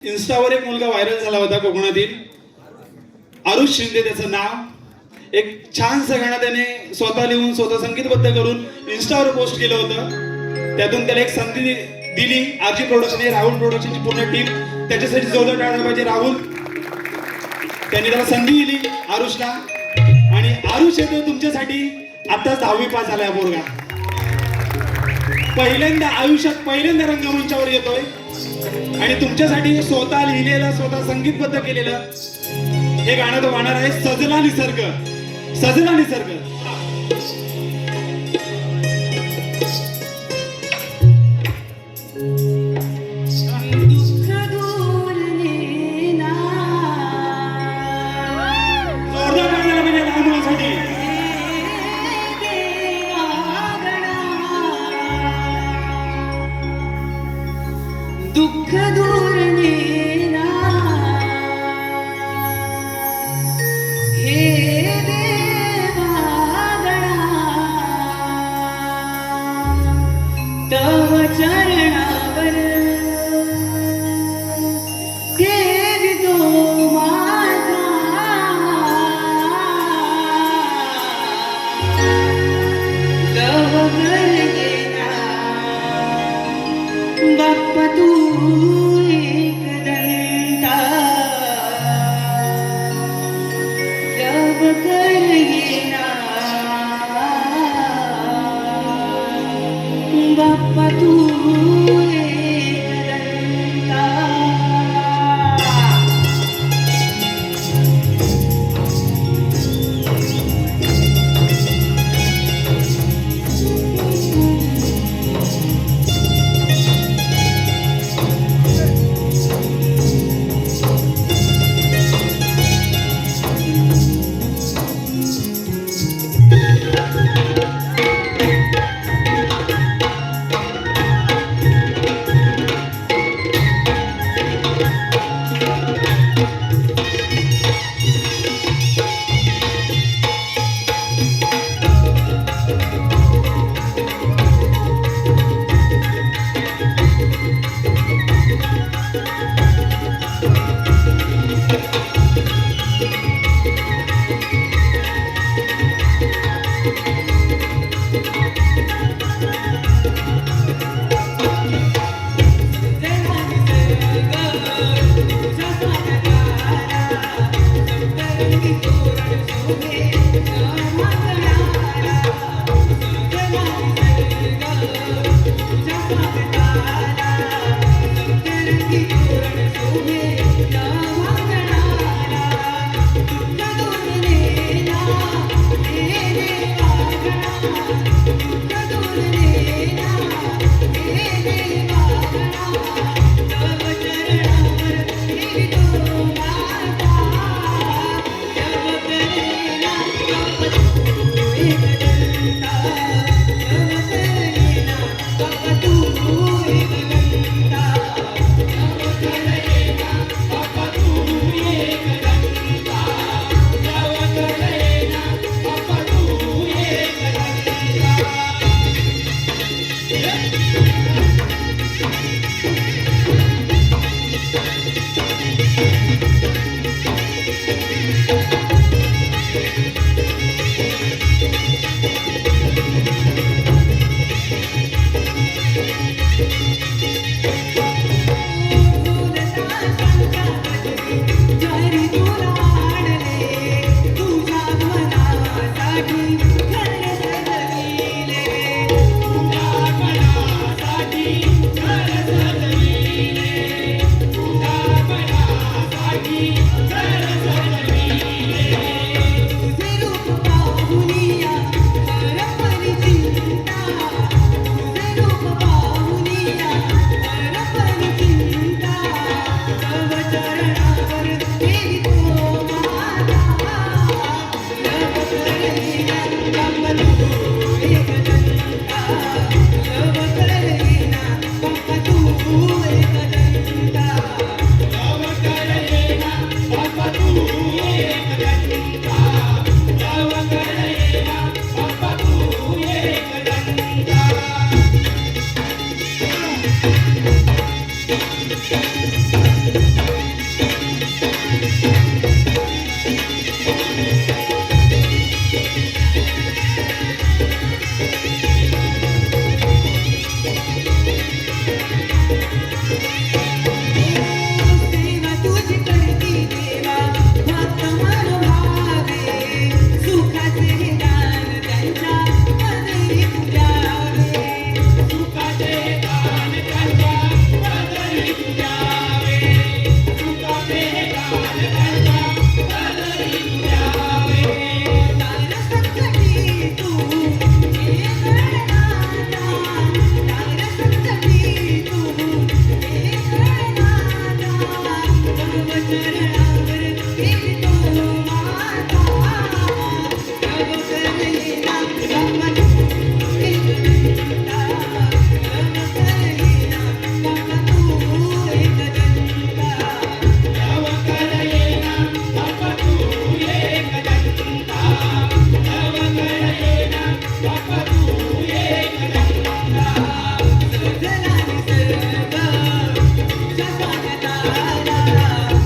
इन्स्टावर एक मुलगा व्हायरल झाला होता कोकणातील, आरुष शिंदे त्याचं नाव। एक छानसं गाणं त्याने स्वतः लिहून स्वतः संगीतबद्ध करून इन्स्टावर पोस्ट केलं होतं। त्यातून त्याला एक संधी दिली आरजी प्रोडक्शन, राहुल प्रोडक्शनची पूर्ण टीम त्याच्यासाठी जोरदार टाळ्या पाहिजे। राहुल त्यांनी त्याला संधी दिली आरुषला, आणि आरुष येतो तुमच्यासाठी आताच 10वी पास झालाय पोरगा। पहिल्यांदा आयुष्यात पहिल्यांदा रंगमंचावर येतोय आणि तुमच्यासाठी स्वतः लिहिलेलं स्वतः संगीतबद्ध केलेलं हे गाणं तो गाणार आहे, सजला निसर्ग, सजला निसर्ग। जोरदार गाण्याला म्हणजे लहान मुलांसाठी। दुःख दूर नेना हे देवा गणा,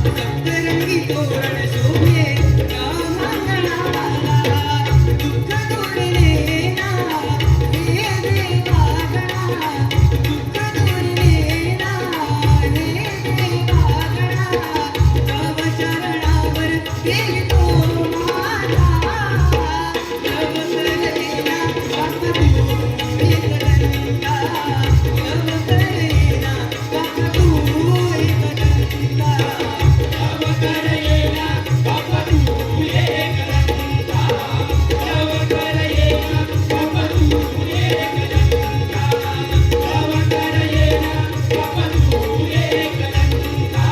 सप्तरंगी तोरण शोभे मंगळाला दुःख दूर नेना हे देवागणा दुःख दूर नेना हे देवागणा तव चरणावर गेलो माझा तव करेना बाप तू एकदंता तव करेना बाप तू एकदंता तव करेना बाप तू एकदंता तव करेना बाप तू एकदंता तव करेना बाप तू एकदंता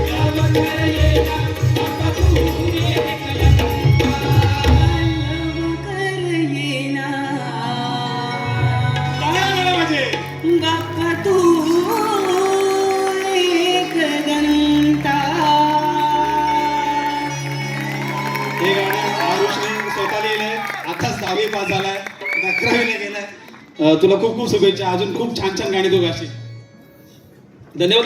तव करेना बाप तू एकदंता तव करेना काय मला माझे बाप्पा तू एकदंता. हे गाणं आरुषने स्वतः लिहिलंय. आताच 10वी पास झालाय, 11वीला गेलाय. तुला खूप खूप शुभेच्छा. अजून खूप छान छान गाणी तू गाशील. धन्यवाद.